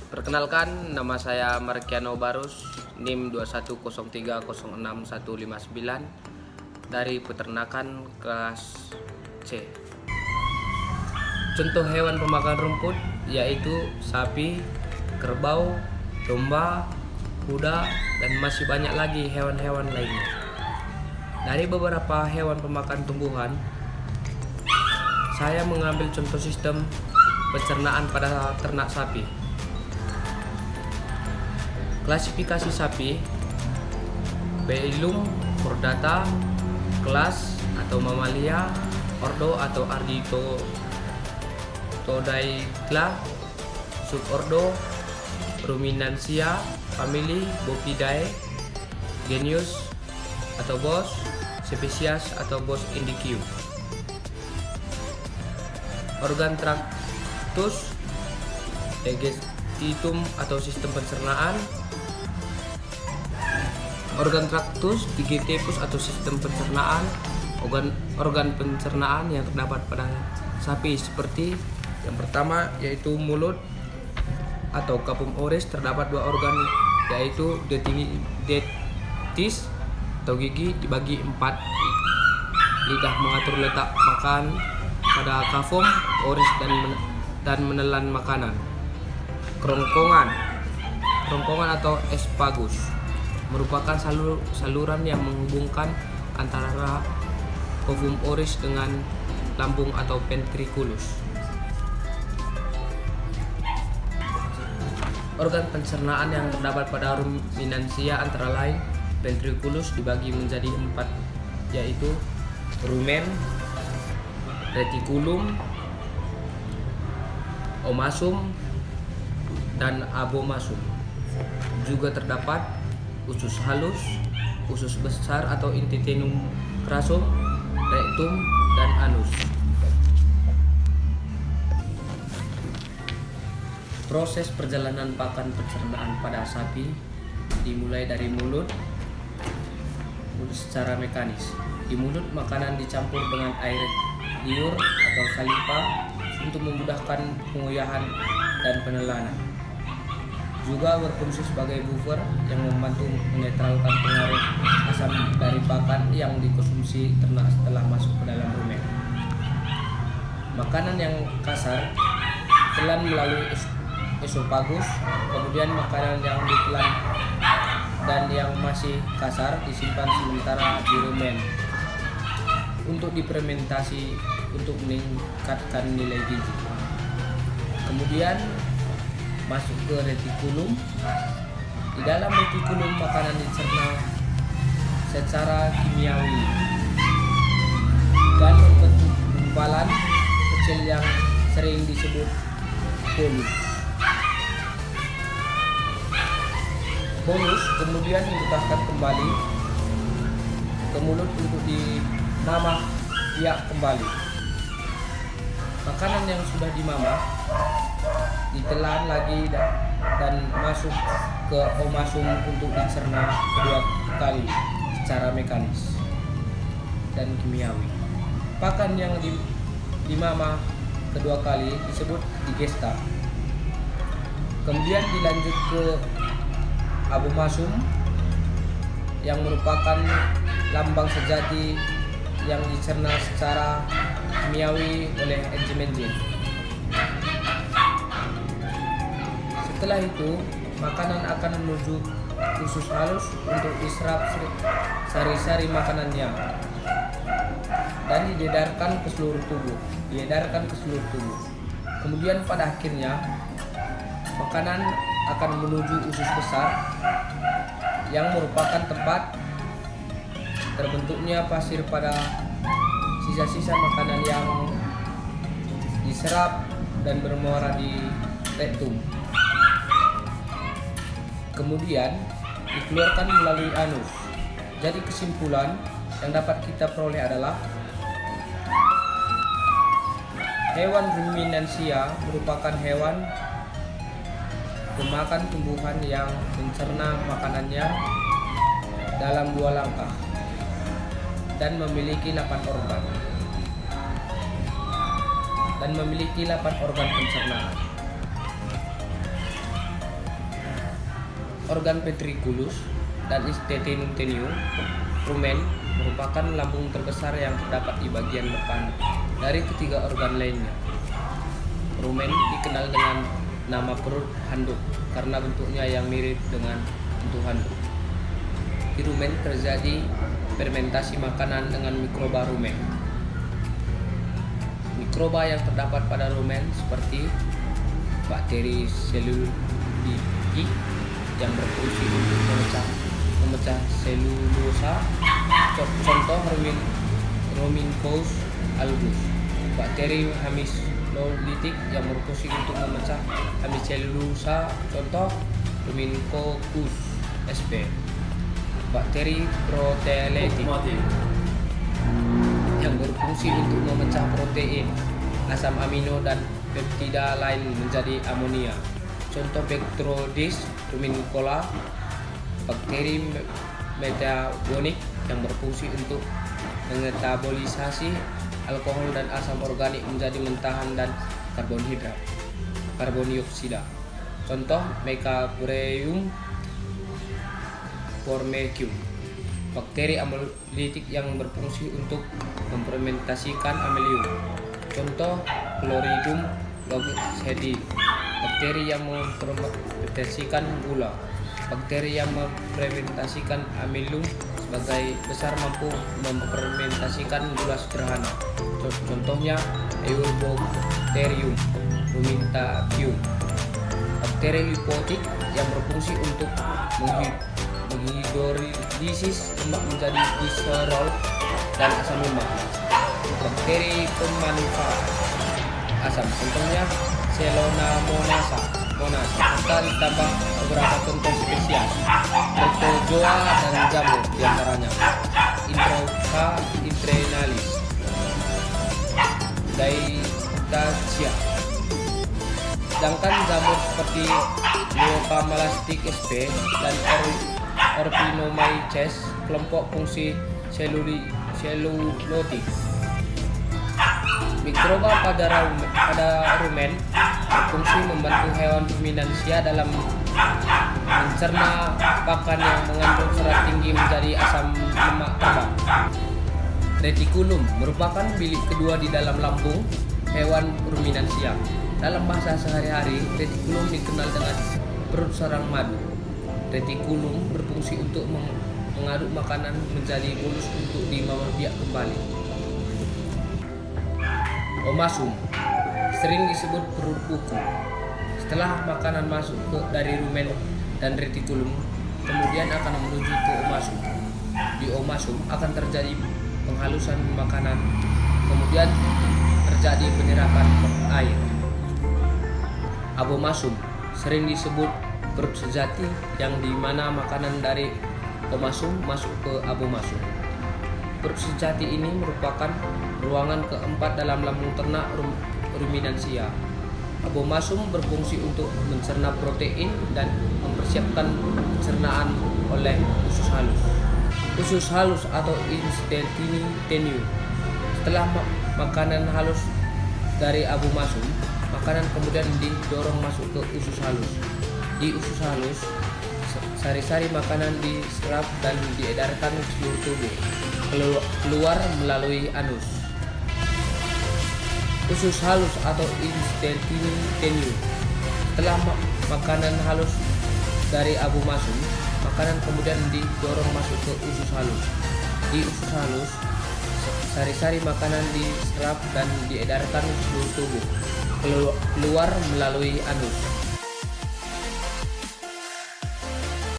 Perkenalkan, nama saya Markiano Barus, NIM 2103065159 dari peternakan kelas C. Contoh hewan pemakan rumput yaitu sapi, kerbau, domba, kuda, dan masih banyak lagi hewan-hewan lainnya. Dari beberapa hewan pemakan tumbuhan, saya mengambil contoh sistem pencernaan pada ternak sapi. Klasifikasi sapi: Phylum Chordata, kelas atau Mamalia, ordo atau Arditodaicla, subordo Ruminantia, famili Bovidae, genus atau Bos, spesies atau Bos indicium. Organ traktus, digestitum atau sistem pencernaan. Organ traktus, digestivus atau sistem pencernaan. Organ pencernaan yang terdapat pada sapi seperti yang pertama yaitu mulut atau capum oris, terdapat dua organ yaitu detis atau gigi dibagi 4, lidah mengatur letak makan pada capum oris dan menelan makanan. Kerongkongan atau esophagus merupakan saluran yang menghubungkan antara capum oris dengan lambung atau ventriculus. Organ pencernaan yang terdapat pada ruminansia antara lain ventriculus dibagi menjadi 4 yaitu rumen, reticulum, omasum, dan abomasum. Juga terdapat usus halus, usus besar atau intestinum crassum, rectum, dan anus. Proses perjalanan pakan pencernaan pada sapi dimulai dari mulut secara mekanis. Di mulut makanan dicampur dengan air liur atau saliva untuk memudahkan penguyahan dan penelanan. Juga berfungsi sebagai buffer yang membantu menetralkan pengaruh asam dari pakan yang dikonsumsi ternak setelah masuk ke dalam rumen. Makanan yang kasar ditelan melalui esophagus, kemudian makanan yang ditelan dan yang masih kasar disimpan sementara di rumen untuk difermentasi untuk meningkatkan nilai gizi. Kemudian masuk ke retikulum. Di dalam retikulum makanan dicerna secara kimiawi dan membentuk gumpalan kecil yang sering disebut bolus. Bolus kemudian dimutahkan kembali ke mulut untuk dimamah biak kembali. Makanan yang sudah dimamah ditelan lagi dan masuk ke omasum untuk dicerna kedua kali secara mekanis dan kimiawi. Pakan yang dimamah kedua kali disebut digesta. Kemudian dilanjut ke abomasum yang merupakan lambang sejati yang dicerna secara kimiawi oleh enzim-enzim. Setelah itu, makanan akan menuju usus halus untuk diserap sari-sari makanannya dan diedarkan ke seluruh tubuh. Kemudian pada akhirnya, makanan akan menuju usus besar yang merupakan tempat terbentuknya pasir pada sisa-sisa makanan yang diserap dan bermuara di rektum. Kemudian dikeluarkan melalui anus. Jadi kesimpulan yang dapat kita peroleh adalah hewan ruminansia merupakan hewan pemakan tumbuhan yang mencerna makanannya dalam 2 langkah dan memiliki 8 organ pencernaan. organ ventriculus dan intestinum tenue, rumen merupakan lambung terbesar yang terdapat di bagian depan dari ketiga organ lainnya. Rumen dikenal dengan nama perut handuk karena bentuknya yang mirip dengan bentuk handuk. Di rumen terjadi fermentasi makanan dengan mikroba rumen. Mikroba yang terdapat pada rumen seperti bakteri seluliti yang berfungsi untuk memecah selulosa, contoh Rumincoccus albus. Bakteri hemicellulolitik yang berfungsi untuk memecah hemicellulosa, contoh Rumincoccus sp. Bakteri proteolytik yang berfungsi untuk memecah protein, asam amino dan peptida lain menjadi amonia, contoh Bacteroides rumicola. Bakteri metabolik yang berfungsi untuk mengetabolisasi alkohol dan asam organik menjadi mentahan dan karbondioksida, contoh Mechaburium formicum. Bakteri amyloidik yang berfungsi untuk memfermentasikan amelium, contoh Chloridium loxodii. Bakteri yang memfermentasikan gula. Bakteri yang memfermentasikan amelium sebagai besar mampu memfermentasikan gula sederhana, contohnya Eubacterium ruminanthium. Bakteri lipotik yang berfungsi untuk menghidrolisis lemak menjadi gliserol dan asam lemak. Bakteri pemanfaat asam, contohnya Chelonamonasa, serta ditambah beberapa contoh spesies Protozoa dan jamur, diantaranya Introca intrenalis, Daicacea. Sedangkan jamur seperti Neocamelastic sp dan Orphinomyces kelompok fungsi selulotik. Mikroba pada rumen berfungsi membantu hewan ruminansia dalam mencerna pakan yang mengandung serat tinggi menjadi asam lemak terbang. Retikulum merupakan bilik kedua di dalam lambung hewan ruminansia. Dalam bahasa sehari-hari, retikulum dikenal dengan perut sarang madu. Retikulum berfungsi untuk mengaduk makanan menjadi bolus untuk dibawa kembali. Omasum sering disebut perut buku. Setelah makanan masuk dari rumen dan retikulum, kemudian akan menuju ke omasum. Di omasum akan terjadi penghalusan makanan, kemudian terjadi penyerapan air. Abomasum sering disebut perut sejati, yang dimana makanan dari omasum masuk ke abomasum. Perut sejati ini merupakan ruangan keempat dalam lambung ternak ruminansia. Abomasum berfungsi untuk mencerna protein dan mempersiapkan pencernaan oleh usus halus. Usus halus atau intestinum tenue. Setelah makanan halus dari abomasum, makanan kemudian didorong masuk ke usus halus. Di usus halus, sari-sari makanan diserap dan diedarkan ke seluruh tubuh, keluar melalui anus. Usus halus atau intestinum tenue. Setelah makanan halus dari abomasum, makanan kemudian didorong masuk ke usus halus. Di usus halus, sari-sari makanan diserap dan diedarkan ke seluruh tubuh, keluar melalui anus.